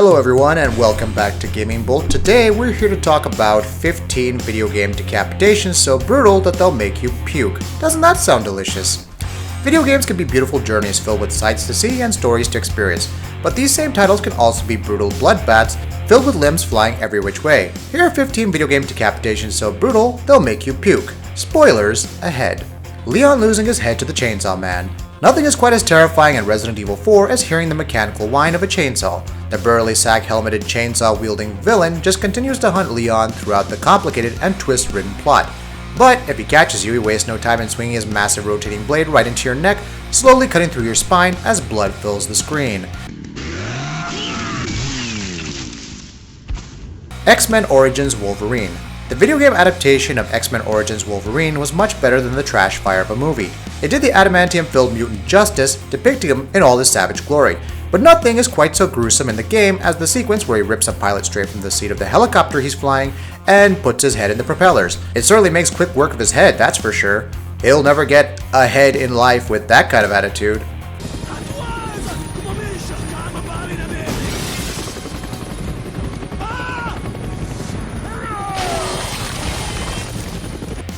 Hello everyone and welcome back to GamingBolt. Today we're here to talk about 15 video game decapitations so brutal that they'll make you puke. Doesn't that sound delicious? Video games can be beautiful journeys filled with sights to see and stories to experience, but these same titles can also be brutal bloodbaths filled with limbs flying every which way. Here are 15 video game decapitations so brutal they'll make you puke. Spoilers ahead. Leon losing his head to the Chainsaw Man. Nothing is quite as terrifying in Resident Evil 4 as hearing the mechanical whine of a chainsaw. The burly sack-helmeted chainsaw-wielding villain just continues to hunt Leon throughout the complicated and twist-ridden plot. But if he catches you, he wastes no time in swinging his massive rotating blade right into your neck, slowly cutting through your spine as blood fills the screen. X-Men Origins Wolverine. The video game adaptation of X-Men Origins Wolverine was much better than the trash fire of a movie. It did the adamantium-filled mutant justice, depicting him in all his savage glory. But nothing is quite so gruesome in the game as the sequence where he rips a pilot straight from the seat of the helicopter he's flying and puts his head in the propellers. It certainly makes quick work of his head, that's for sure. He'll never get ahead in life with that kind of attitude.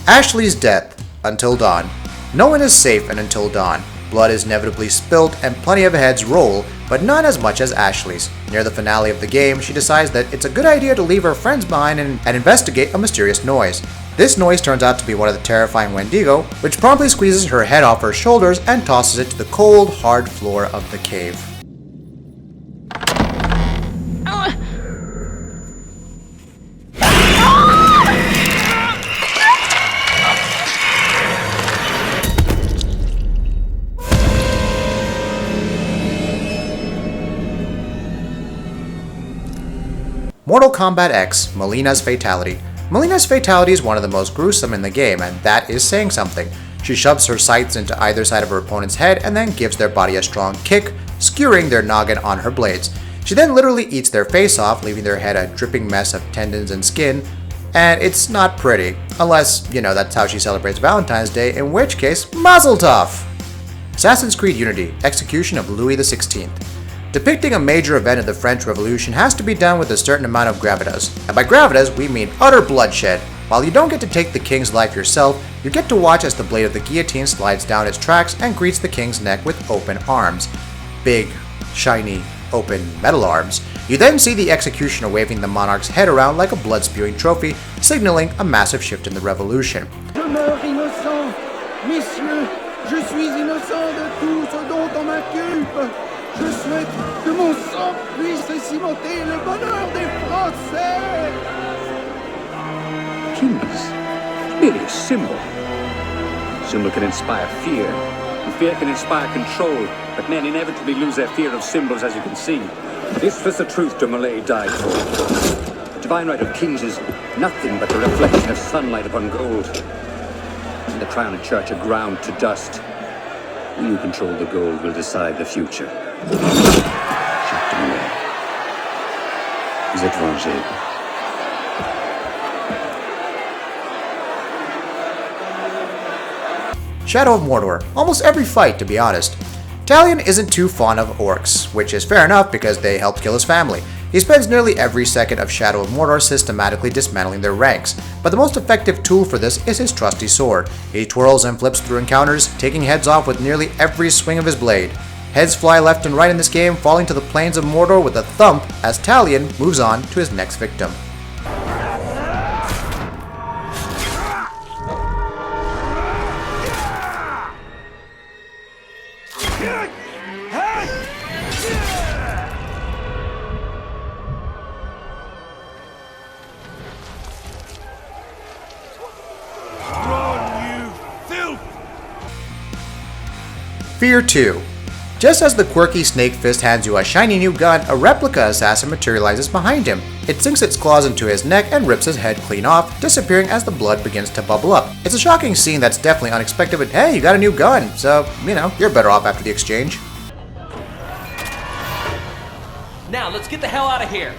Ashley's death. Until dawn. No one is safe Until dawn. Blood is inevitably spilt and plenty of heads roll, but not as much as Ashley's. Near the finale of the game, she decides that it's a good idea to leave her friends behind and investigate a mysterious noise. This noise turns out to be one of the terrifying Wendigo, which promptly squeezes her head off her shoulders and tosses it to the cold, hard floor of the cave. Mortal Kombat X, Mileena's Fatality. Mileena's Fatality is one of the most gruesome in the game, and that is saying something. She shoves her sights into either side of her opponent's head and then gives their body a strong kick, skewering their noggin on her blades. She then literally eats their face off, leaving their head a dripping mess of tendons and skin, and it's not pretty. Unless, that's how she celebrates Valentine's Day, in which case, Mazel Tov! Assassin's Creed Unity, Execution of Louis XVI. Depicting a major event of the French Revolution has to be done with a certain amount of gravitas. And by gravitas, we mean utter bloodshed. While you don't get to take the king's life yourself, you get to watch as the blade of the guillotine slides down its tracks and greets the king's neck with open arms. Big, shiny, open metal arms. You then see the executioner waving the monarch's head around like a blood-spewing trophy, signaling a massive shift in the revolution. Je meurs innocent. Messieurs, je suis innocent de tout ce dont on m'inculpe. Je souhaite que mon sang puisse cimenter le bonheur des Français. Kings, really a symbol. Symbol can inspire fear, and fear can inspire control, but men inevitably lose their fear of symbols, as you can see. This was the truth de Molay died for. The divine right of kings is nothing but the reflection of sunlight upon gold. And the crown and church are ground to dust. You control the gold will decide the future. Jacques de Molay. Vous êtes vengé. Shadow of Mordor. Almost every fight, to be honest. Talion isn't too fond of orcs, which is fair enough because they helped kill his family. He spends nearly every second of Shadow of Mordor systematically dismantling their ranks, but the most effective tool for this is his trusty sword. He twirls and flips through encounters, taking heads off with nearly every swing of his blade. Heads fly left and right in this game, falling to the plains of Mordor with a thump as Talion moves on to his next victim. Fear 2. Just as the quirky Snake Fist hands you a shiny new gun, a replica assassin materializes behind him. It sinks its claws into his neck and rips his head clean off, disappearing as the blood begins to bubble up. It's a shocking scene that's definitely unexpected, but hey, you got a new gun, so, you're better off after the exchange. Now, let's get the hell out of here!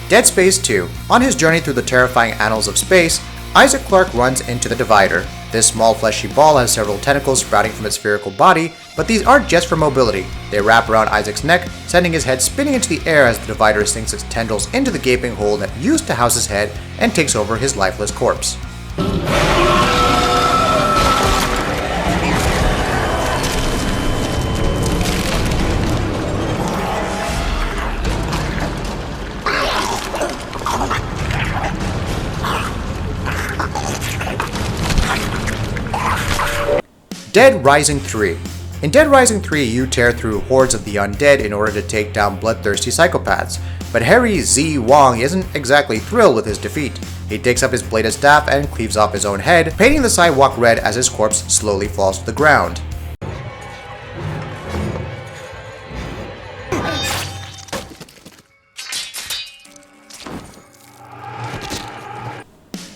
Dead Space 2. On his journey through the terrifying annals of space, Isaac Clarke runs into the Divider. This small fleshy ball has several tentacles sprouting from its spherical body, but these aren't just for mobility. They wrap around Isaac's neck, sending his head spinning into the air as the divider sinks its tendrils into the gaping hole that used to house his head and takes over his lifeless corpse. Dead Rising 3. In Dead Rising 3, you tear through hordes of the undead in order to take down bloodthirsty psychopaths, but Harry Z. Wong isn't exactly thrilled with his defeat. He takes up his bladed staff and cleaves off his own head, painting the sidewalk red as his corpse slowly falls to the ground.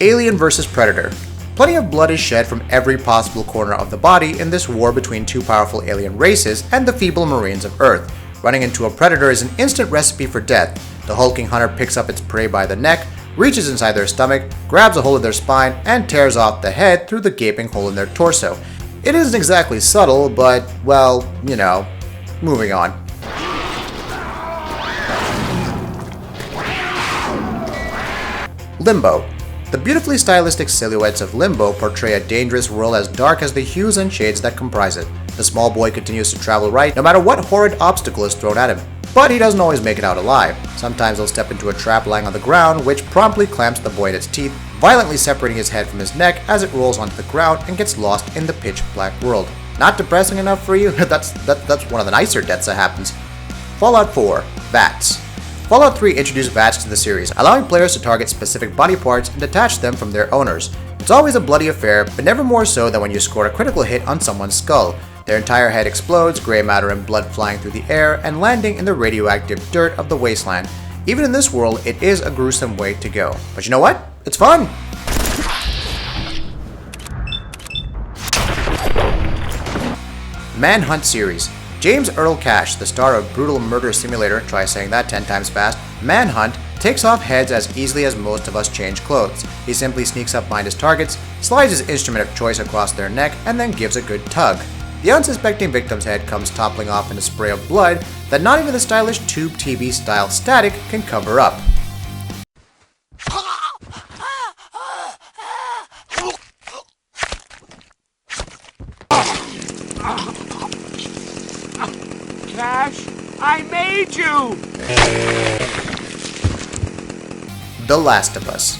Alien vs. Predator. Plenty of blood is shed from every possible corner of the body in this war between two powerful alien races and the feeble marines of Earth. Running into a predator is an instant recipe for death. The hulking hunter picks up its prey by the neck, reaches inside their stomach, grabs a hold of their spine, and tears off the head through the gaping hole in their torso. It isn't exactly subtle, but, well, you know, moving on. Limbo. The beautifully stylistic silhouettes of Limbo portray a dangerous world as dark as the hues and shades that comprise it. The small boy continues to travel right no matter what horrid obstacle is thrown at him. But he doesn't always make it out alive. Sometimes he'll step into a trap lying on the ground, which promptly clamps the boy in its teeth, violently separating his head from his neck as it rolls onto the ground and gets lost in the pitch black world. Not depressing enough for you? That's one of the nicer deaths that happens. Fallout 4. VATS. Fallout 3 introduced VATS to the series, allowing players to target specific body parts and detach them from their owners. It's always a bloody affair, but never more so than when you score a critical hit on someone's skull. Their entire head explodes, gray matter and blood flying through the air and landing in the radioactive dirt of the wasteland. Even in this world, it is a gruesome way to go. But you know what? It's fun! Manhunt series. James Earl Cash, the star of Brutal Murder Simulator, try saying that 10 times fast, Manhunt, takes off heads as easily as most of us change clothes. He simply sneaks up behind his targets, slides his instrument of choice across their neck, and then gives a good tug. The unsuspecting victim's head comes toppling off in a spray of blood that not even the stylish tube TV style static can cover up. Cash, I made you! The Last of Us.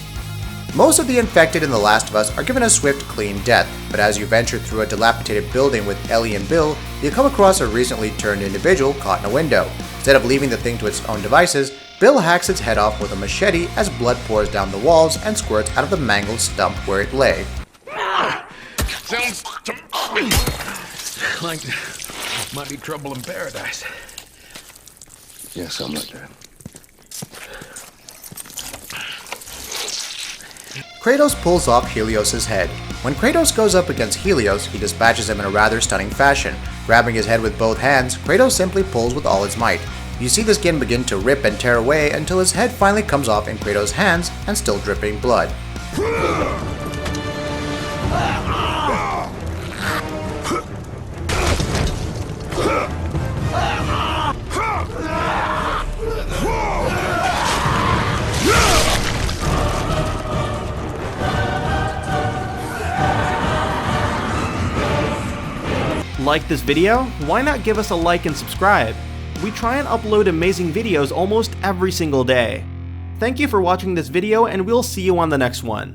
Most of the infected in The Last of Us are given a swift, clean death, but as you venture through a dilapidated building with Ellie and Bill, you come across a recently turned individual caught in a window. Instead of leaving the thing to its own devices, Bill hacks its head off with a machete as blood pours down the walls and squirts out of the mangled stump where it lay. Sounds to me like might be trouble in paradise. Yeah, something like that. Kratos pulls off Helios' head. When Kratos goes up against Helios, he dispatches him in a rather stunning fashion. Grabbing his head with both hands, Kratos simply pulls with all his might. You see the skin begin to rip and tear away until his head finally comes off in Kratos' hands and still dripping blood. Like this video? Why not give us a like and subscribe? We try and upload amazing videos almost every single day. Thank you for watching this video, and we'll see you on the next one.